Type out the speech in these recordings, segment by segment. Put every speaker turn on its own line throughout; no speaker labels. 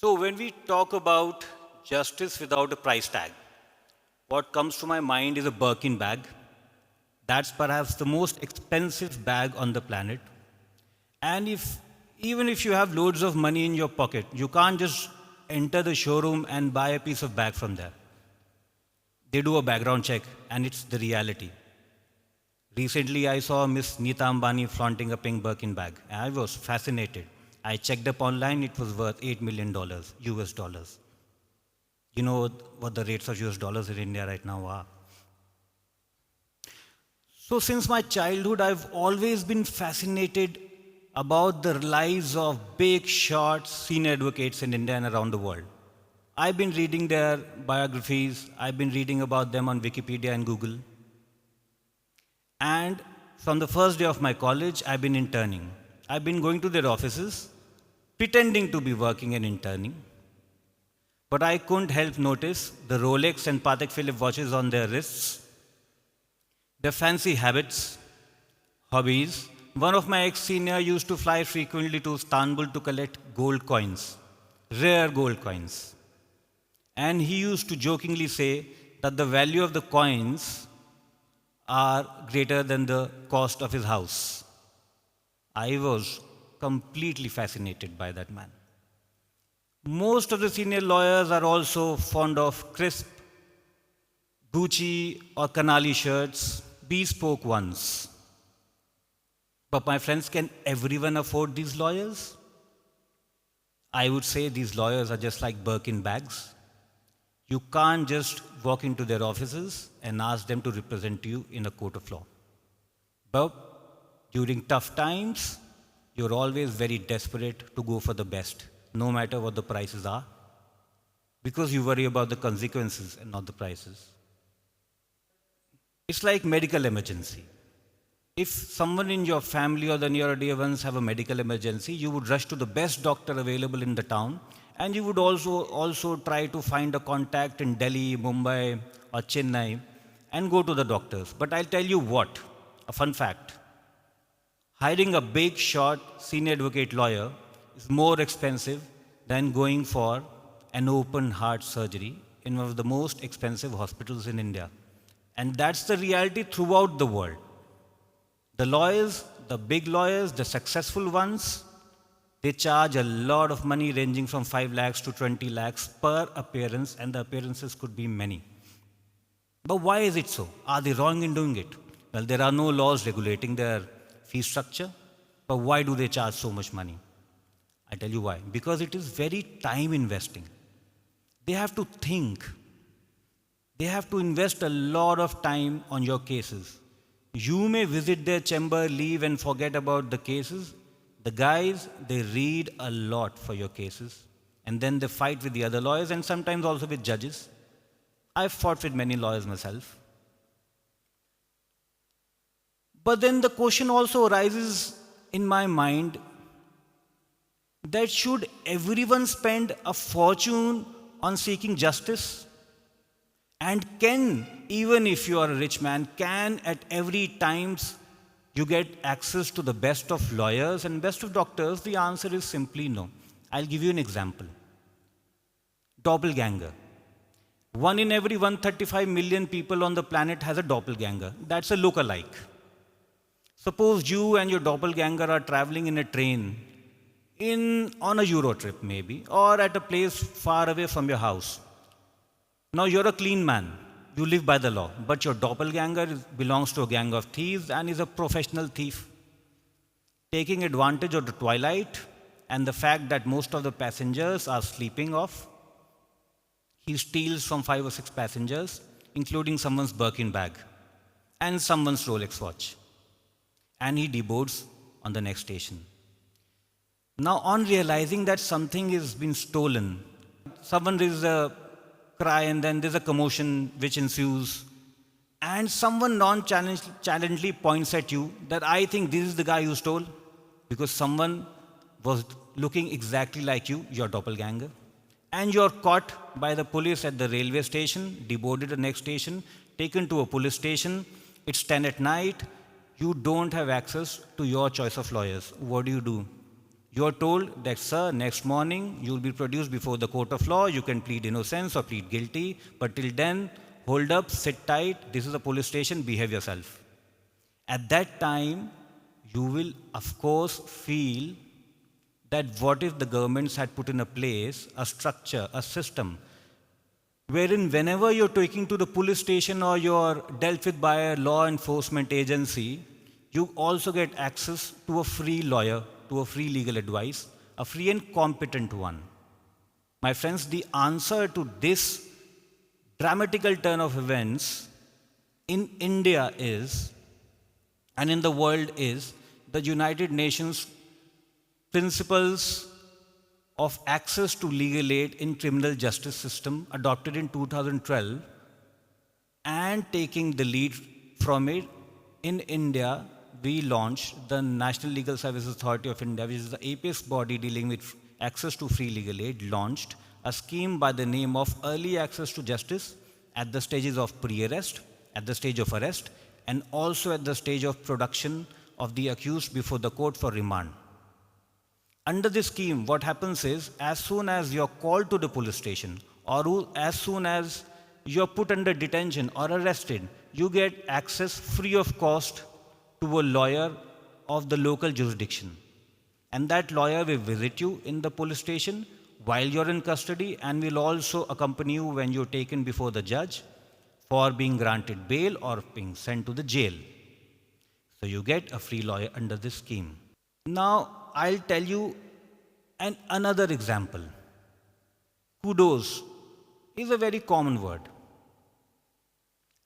So when we talk about justice without a price tag, what comes to my mind is a Birkin bag. That's perhaps the most expensive bag on the planet. And even if you have loads of money in your pocket, you can't just enter the showroom and buy a piece of bag from there. They do a background check, and it's the reality. Recently, I saw Miss Neeta Ambani flaunting a pink Birkin bag. I was fascinated. I checked up online, it was worth $8 million US dollars. You know what the rates of US dollars in India right now are. So, since my childhood, I've always been fascinated about the lives of big shot senior advocates in India and around the world. I've been reading their biographies, I've been reading about them on Wikipedia and Google. And from the first day of my college, I've been interning. I've been going to their offices, pretending to be working and interning. But I couldn't help notice the Rolex and Patek Philippe watches on their wrists, their fancy habits, hobbies. One of my ex-senior used to fly frequently to Istanbul to collect gold coins, rare gold coins. And he used to jokingly say that the value of the coins are greater than the cost of his house. I was completely fascinated by that man. Most of the senior lawyers are also fond of crisp Gucci or Canali shirts, bespoke ones. But my friends, can everyone afford these lawyers? I would say these lawyers are just like Birkin bags. You can't just walk into their offices and ask them to represent you in a court of law. But during tough times, you're always very desperate to go for the best, no matter what the prices are, because you worry about the consequences and not the prices. It's like medical emergency. If someone in your family or the near or dear ones have a medical emergency, you would rush to the best doctor available in the town, and you would also try to find a contact in Delhi, Mumbai, or Chennai and go to the doctors. But I'll tell you what, a fun fact. Hiring a big shot senior advocate lawyer is more expensive than going for an open heart surgery in one of the most expensive hospitals in India. And that's the reality throughout the world. The lawyers, the big lawyers, the successful ones, they charge a lot of money ranging from 5 lakhs to 20 lakhs per appearance, and the appearances could be many. But why is it so? Are they wrong in doing it? Well, there are no laws regulating their fee structure, but why do they charge so much money? I tell you why. Because it is very time investing. They have to think. They have to invest a lot of time on your cases. You may visit their chamber, leave and forget about the cases. The guys, they read a lot for your cases, and then they fight with the other lawyers and sometimes also with judges. I've fought with many lawyers myself. But then the question also arises in my mind that should everyone spend a fortune on seeking justice? And can, even if you are a rich man, can at every times you get access to the best of lawyers and best of doctors? The answer is simply no. I'll give you an example. Doppelganger. 1 in every 135 million people on the planet has a doppelganger. That's a lookalike. Suppose you and your doppelganger are traveling in a train on a Euro trip maybe, or at a place far away from your house. Now you're a clean man. You live by the law, but your doppelganger belongs to a gang of thieves and is a professional thief. Taking advantage of the twilight and the fact that most of the passengers are sleeping off, he steals from 5 or 6 passengers, including someone's Birkin bag and someone's Rolex watch. And he deboards on the next station. Now, on realizing that something has been stolen, someone raises a cry and then there's a commotion which ensues, and someone nonchalantly points at you that I think this is the guy who stole, because someone was looking exactly like you, your doppelganger, and you're caught by the police at the railway station, deboarded the next station, taken to a police station. It's 10 at night. You don't have access to your choice of lawyers. What do? You are told that, sir, next morning you will be produced before the court of law. You can plead innocence or plead guilty. But till then, hold up, sit tight. This is a police station. Behave yourself. At that time, you will, of course, feel that what if the governments had put in a place a structure, a system, wherein whenever you're taking to the police station or you're dealt with by a law enforcement agency, you also get access to a free lawyer, to a free legal advice, a free and competent one. My friends, the answer to this dramatical turn of events in India is, and in the world is, the United Nations principles of access to legal aid in criminal justice system adopted in 2012, and taking the lead from it in India, we launched the National Legal Services Authority of India, which is the apex body dealing with access to free legal aid, launched a scheme by the name of Early Access to Justice at the stages of pre-arrest, at the stage of arrest, and also at the stage of production of the accused before the court for remand. Under this scheme, what happens is, as soon as you're called to the police station, or as soon as you're put under detention or arrested, you get access free of cost to a lawyer of the local jurisdiction. And that lawyer will visit you in the police station while you're in custody, and will also accompany you when you're taken before the judge for being granted bail or being sent to the jail. So you get a free lawyer under this scheme. Now, I'll tell you another example. Kudos is a very common word.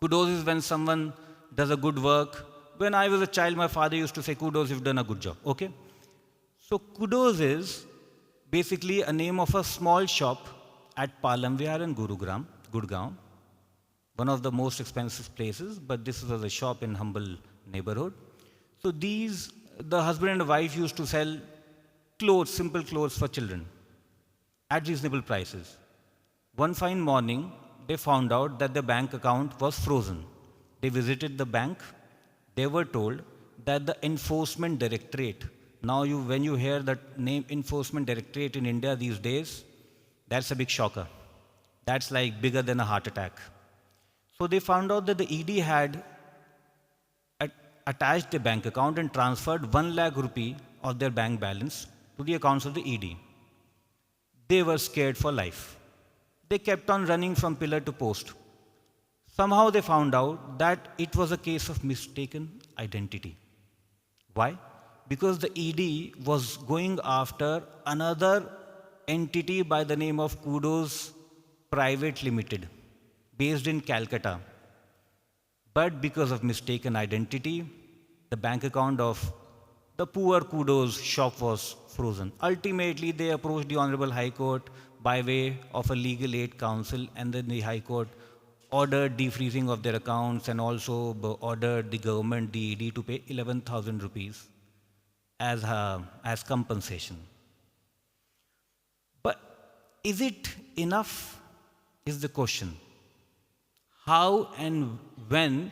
Kudos is when someone does a good work. When I was a child, my father used to say, kudos, you've done a good job. Okay? So kudos is basically a name of a small shop at Palam Vihar in Gurgaon, one of the most expensive places, but this was a shop in humble neighborhood. So the husband and wife used to sell clothes, simple clothes for children at reasonable prices. One fine morning, they found out that their bank account was frozen. They visited the bank. They were told that the Enforcement Directorate, now when you hear that name Enforcement Directorate in India these days, that's a big shocker. That's like bigger than a heart attack. So they found out that the ED had attached the bank account and transferred 1 lakh rupee of their bank balance to the accounts of the ED. They were scared for life. They kept on running from pillar to post. Somehow they found out that it was a case of mistaken identity. Why? Because the ED was going after another entity by the name of Kudos Private Limited, based in Calcutta. But because of mistaken identity, the bank account of the poor Kudos shop was frozen. Ultimately, they approached the Honorable High Court by way of a legal aid council, and then the High Court ordered defreezing of their accounts and also ordered the government, the ED, to pay 11,000 rupees as compensation. But is it enough, is the question. How and when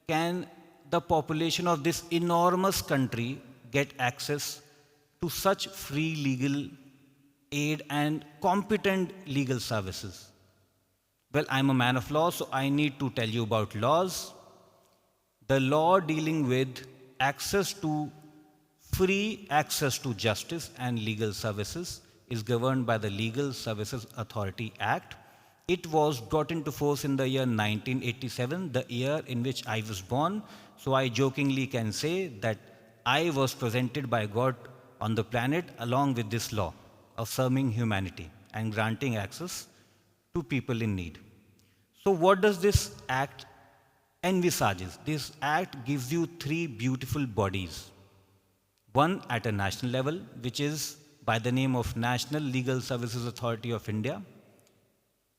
can the population of this enormous country get access to such free legal aid and competent legal services? Well, I'm a man of law, so I need to tell you about laws. The law dealing with free access to justice and legal services is governed by the Legal Services Authority Act. It was brought into force in the year 1987, the year in which I was born. So I jokingly can say that I was presented by God on the planet along with this law of serving humanity and granting access to people in need. So what does this act envisages? This act gives you 3 beautiful bodies. One at a national level, which is by the name of National Legal Services Authority of India.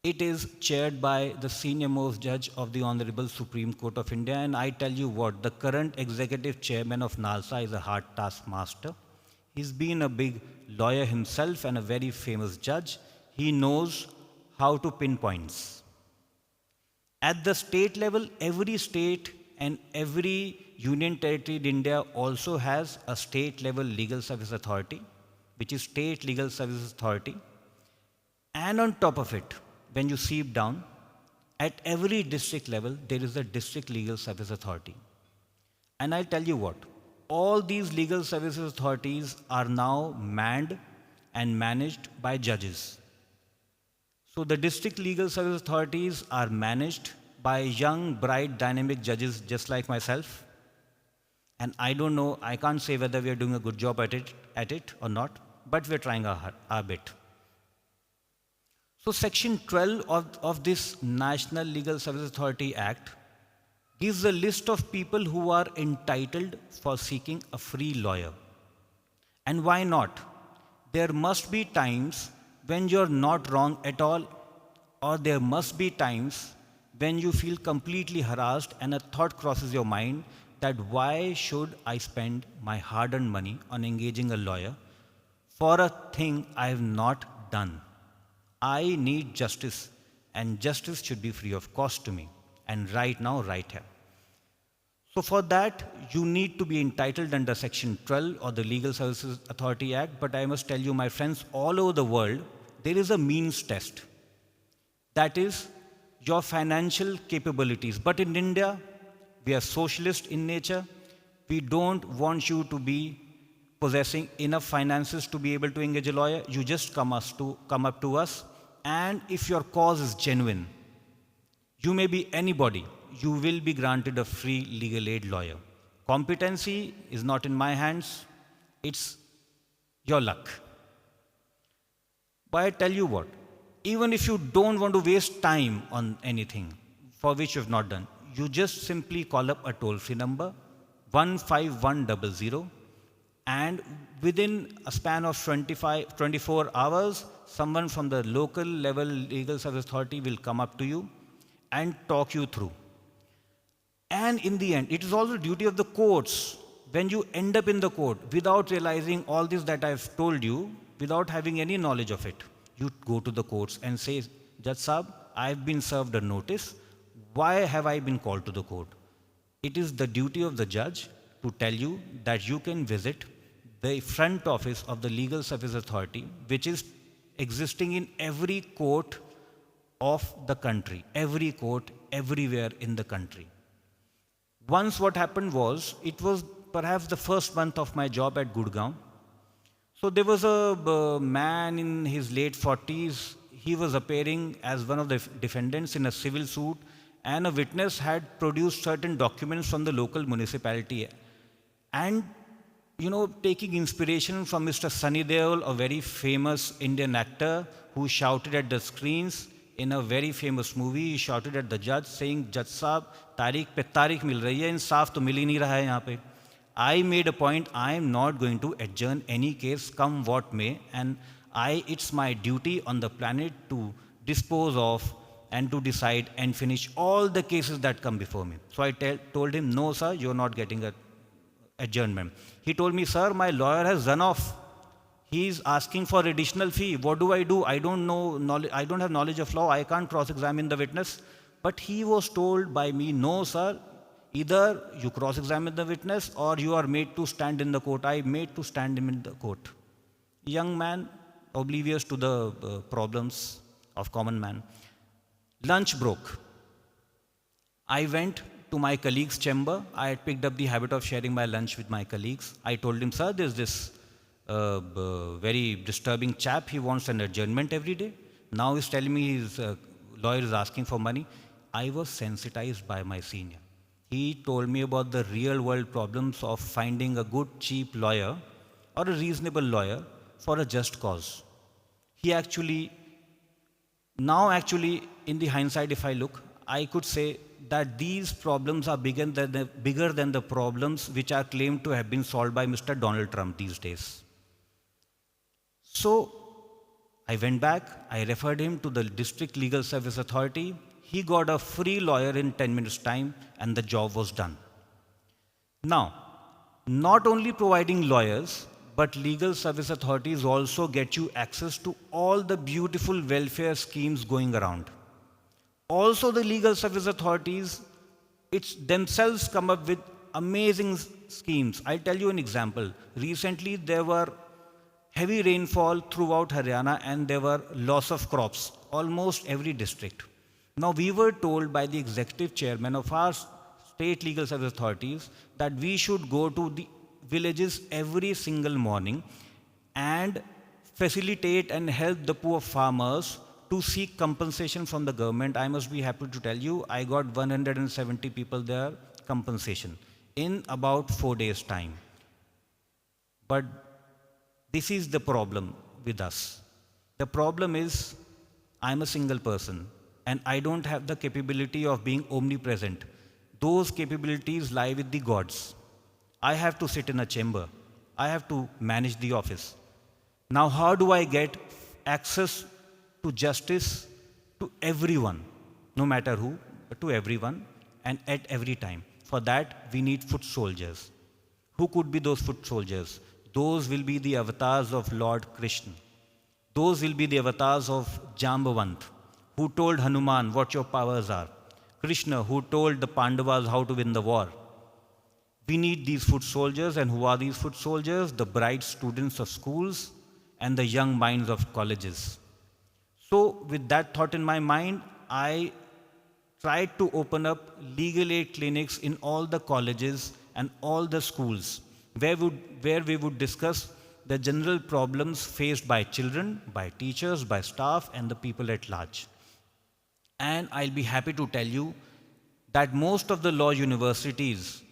It is chaired by the senior most judge of the Honorable Supreme Court of India, and I tell you what, the current executive chairman of NALSA is a hard taskmaster. He's been a big lawyer himself and a very famous judge. He knows how to pin points. At the state level, every state and every union territory in India also has a state level legal service authority. which is State Legal Services Authority. And on top of it, when you seep down, at every district level, there is a District Legal Service Authority. And I'll tell you what, all these legal services authorities are now manned and managed by judges. So the District Legal Service Authorities are managed by young, bright, dynamic judges just like myself. And I don't know, I can't say whether we are doing a good job at it or not, but we're trying our bit. So Section 12 of this National Legal Service Authority Act gives a list of people who are entitled for seeking a free lawyer. And why not? There must be times when you're not wrong at all, or there must be times when you feel completely harassed and a thought crosses your mind that why should I spend my hard-earned money on engaging a lawyer for a thing I have not done. I need justice, and justice should be free of cost to me, and right now, right here. So for that, you need to be entitled under Section 12 of the Legal Services Authority Act, but I must tell you, my friends, all over the world, there is a means test. That is your financial capabilities. But in India, we are socialist in nature. We don't want you to be possessing enough finances to be able to engage a lawyer. You just come up to us, and if your cause is genuine, you may be anybody, you will be granted a free legal aid lawyer. Competency is not in my hands, it's your luck. But I tell you what, even if you don't want to waste time on anything for which you have not done, you just simply call up a toll-free number, 15100, and within a span of 24 hours, someone from the local level legal service authority will come up to you and talk you through. And in the end, it is also the duty of the courts, when you end up in the court without realizing all this that I've told you, without having any knowledge of it, you go to the courts and say, Judge Saab, I've been served a notice. Why have I been called to the court? It is the duty of the judge to tell you that you can visit the front office of the Legal Service Authority, which is existing in every court of the country, every court, everywhere in the country. Once what happened was, it was perhaps the first month of my job at Gurgaon. So there was a man in his late 40s. He was appearing as one of the defendants in a civil suit, and a witness had produced certain documents from the local municipality. And, taking inspiration from Mr. Sunny Deol, a very famous Indian actor who shouted at the screens in a very famous movie, he shouted at the judge saying, Judge Saab, तारीख पे तारीख मिल रही है, इंसाफ तो मिल ही नहीं रहा है यहाँ पे. I made a point, I am not going to adjourn any case, come what may, and it's my duty on the planet to dispose of and to decide and finish all the cases that come before me. So I told him, no sir, you're not getting an adjournment. He told me, sir, my lawyer has run off. He's asking for additional fee. What do? I don't have knowledge of law. I can't cross-examine the witness. But he was told by me, no sir, either you cross-examine the witness or you are made to stand in the court. I made to stand him in the court. Young man, oblivious to the problems of common man. Lunch broke. I went to my colleague's chamber. I had picked up the habit of sharing my lunch with my colleagues. I told him, sir, there's this very disturbing chap. He wants an adjournment every day. Now he's telling me his lawyer is asking for money. I was sensitized by my senior. He told me about the real world problems of finding a good, cheap lawyer or a reasonable lawyer for a just cause. Now actually, in the hindsight, if I look, I could say that these problems are bigger than the problems which are claimed to have been solved by Mr. Donald Trump these days. So I went back, I referred him to the District Legal Service Authority. He got a free lawyer in 10 minutes' time, and the job was done. Now, not only providing lawyers, but legal service authorities also get you access to all the beautiful welfare schemes going around. Also, the legal service authorities, themselves come up with amazing schemes. I'll tell you an example. Recently, there were heavy rainfall throughout Haryana and there were loss of crops, almost every district. Now we were told by the executive chairman of our state legal service authorities that we should go to the villages every single morning and facilitate and help the poor farmers to seek compensation from the government. I must be happy to tell you, I got 170 people there compensation in about 4 days' time. But this is the problem with us. The problem is, I'm a single person and I don't have the capability of being omnipresent. Those capabilities lie with the gods. I have to sit in a chamber. I have to manage the office. Now, how do I get access to justice to everyone, no matter who, but to everyone and at every time? For that, we need foot soldiers. Who could be those foot soldiers? Those will be the avatars of Lord Krishna. Those will be the avatars of Jambavant, who told Hanuman what your powers are. Krishna, who told the Pandavas how to win the war. We need these foot soldiers, and who are these foot soldiers? The bright students of schools and the young minds of colleges. So with that thought in my mind, I tried to open up legal aid clinics in all the colleges and all the schools where we would discuss the general problems faced by children, by teachers, by staff, and the people at large. And I'll be happy to tell you that most of the law universities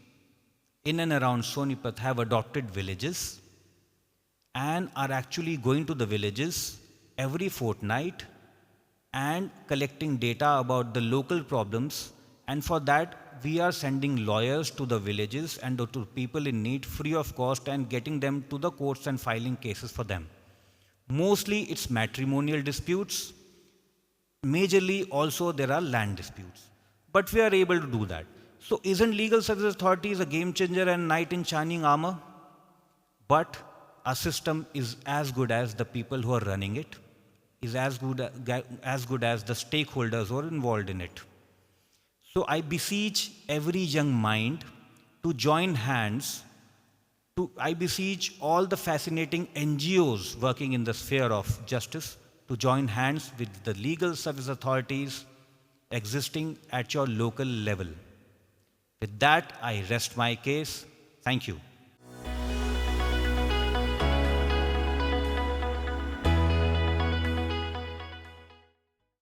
in and around Sonipat have adopted villages and are actually going to the villages every fortnight and collecting data about the local problems. And for that, we are sending lawyers to the villages and to people in need free of cost and getting them to the courts and filing cases for them. Mostly it's matrimonial disputes. Majorly also there are land disputes. But we are able to do that. So isn't legal service authorities a game changer and knight in shining armor? But our system is as good as the people who are running it, is as good as the stakeholders who are involved in it. So I beseech every young mind to join hands. I beseech all the fascinating NGOs working in the sphere of justice to join hands with the legal service authorities existing at your local level. With that, I rest my case. Thank you.